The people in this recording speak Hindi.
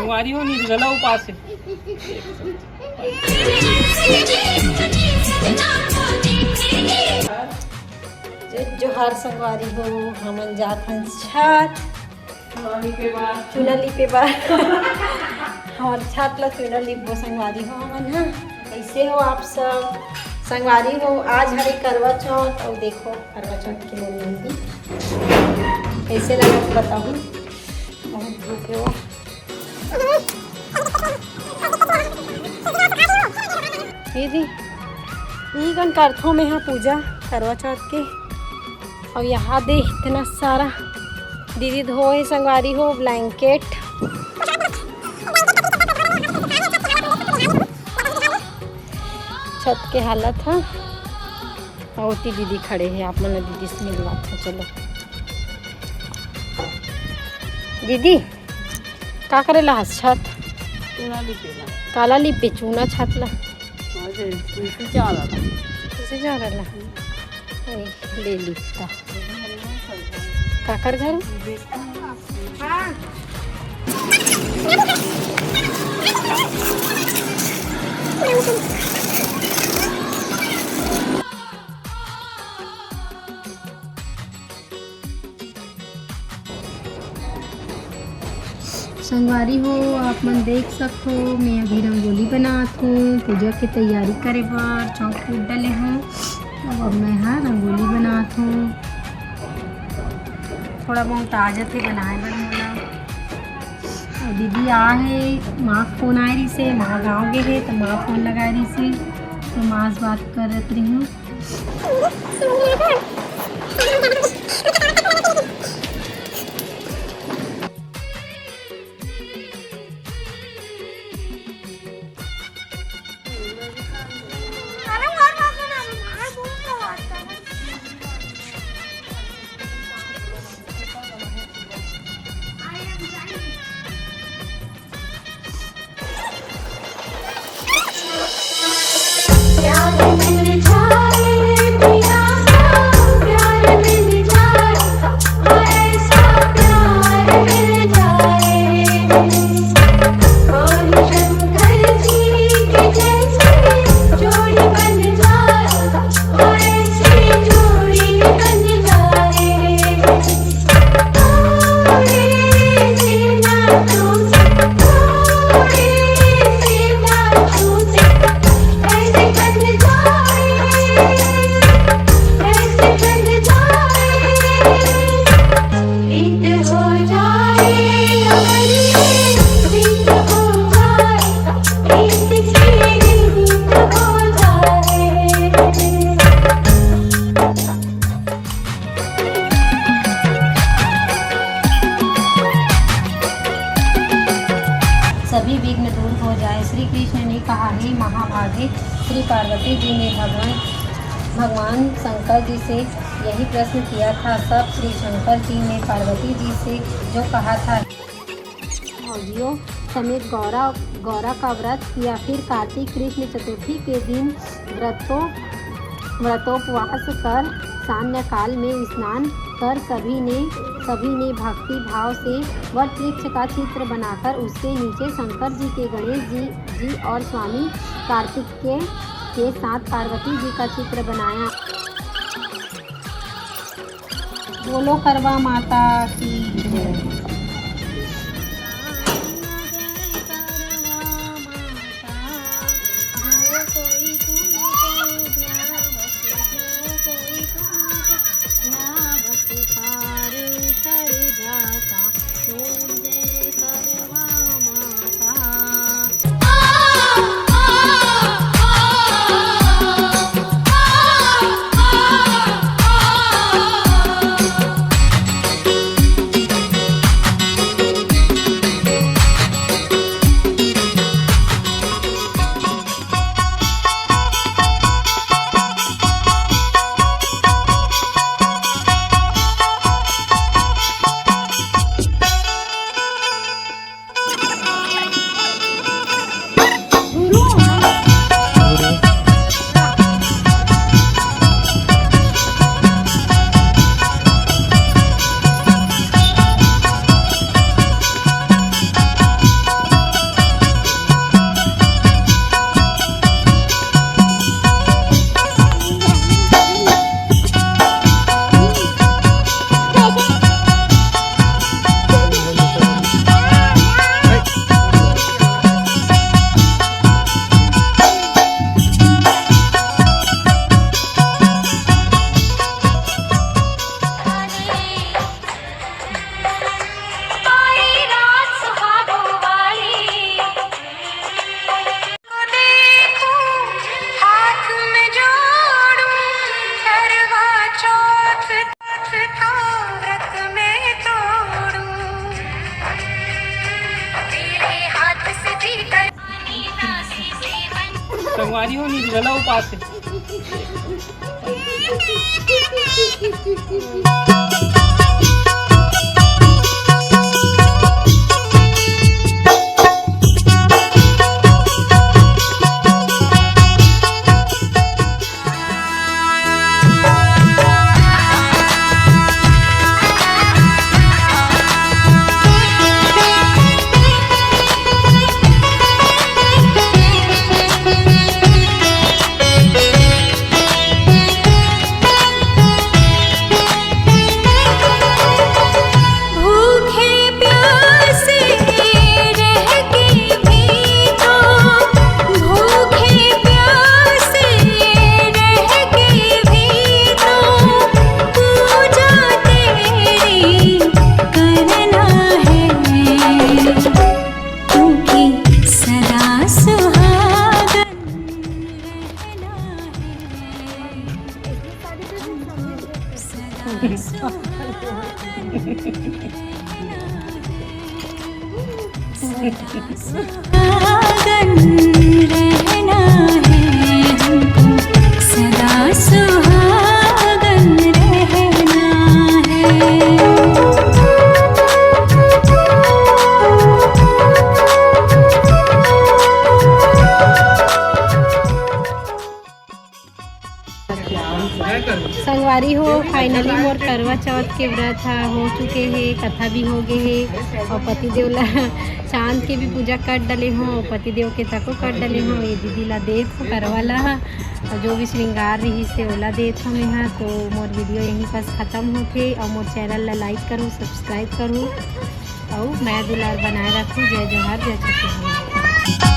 संगवारी हो निर्जला उपास है। जोहार संगवारी हो, हमन जात हन छत चुनली पे बार हमार छत ला चुनल लिपो संगवारी हो हमन। हाँ, कैसे हो आप सब संगवारी हो? आज हरे करवा चौथ और देखो करवा चौथ के मेहंदी कैसे लगा बताऊँ। बहुत धूप है वो। दीदी ई गन करथों में हाँ पूजा करवा चौथ के, और यहाँ दे इतना सारा दीदी धोए संगवारी हो ब्लैंकेट। छत के हालत है और दीदी खड़े हैं, आप मैंने दीदी से मिलवाते हैं। चलो दीदी का करे ला छत काला लिपे चूना छत ला जा रहा ले लिपता काकर घर। हाँ। संगवारी हो आप मन देख सकते हो, मैं अभी रंगोली बनात हूँ पूजा की तैयारी करे बर। चौक फूट डाले हूँ, अब मैं हाँ रंगोली बनात हूँ। थोड़ा बहुत आ जाते बनाए बर मोला। और दीदी आ है, माँ फोन आए रही से, माँ गाँव गए है तो माँ फोन लगाए रही से, तो माँ से बात करत रही हूँ। सभी विघ्न दूर हो जाए। श्री कृष्ण ने कहा है महाभागे। श्री पार्वती जी ने भगवान शंकर जी से यही प्रश्न किया था। तब श्री शंकर जी ने पार्वती जी से जो कहा था औदियों समेत गौरा का व्रत, या फिर कार्तिक कृष्ण चतुर्थी के दिन व्रतोपवास कर सान्य काल में स्नान कर सभी ने भक्ति भाव से वट वृक्ष का चित्र बनाकर उसके नीचे शंकर जी के, गणेश जी और स्वामी कार्तिक के साथ पार्वती जी का चित्र बनाया। बोलो करवा माता की जय। संगवारी हो निर्जला उपास है। सुहागन रहना है हमको, सदा सुहागन रहना है। संगवारी हो फाइनली मोर करवा चौथ के व्रत हो चुके हैं, कथा भी हो गए है और पतिदेव ला चांद के भी पूजा कर डले हो, पतिदेव के तको कर डले हो। ये दीदी ला देत हो करवा ला और जो भी श्रृंगार रही से ओला देत हो मैं। तो मोर वीडियो यहीं पास ख़त्म होते और मोर चैनल ला लाइक करूँ, सब्सक्राइब करूँ और मैं दुलार बनाए रखूँ। जय जोहार, जय छत्तीसगढ़।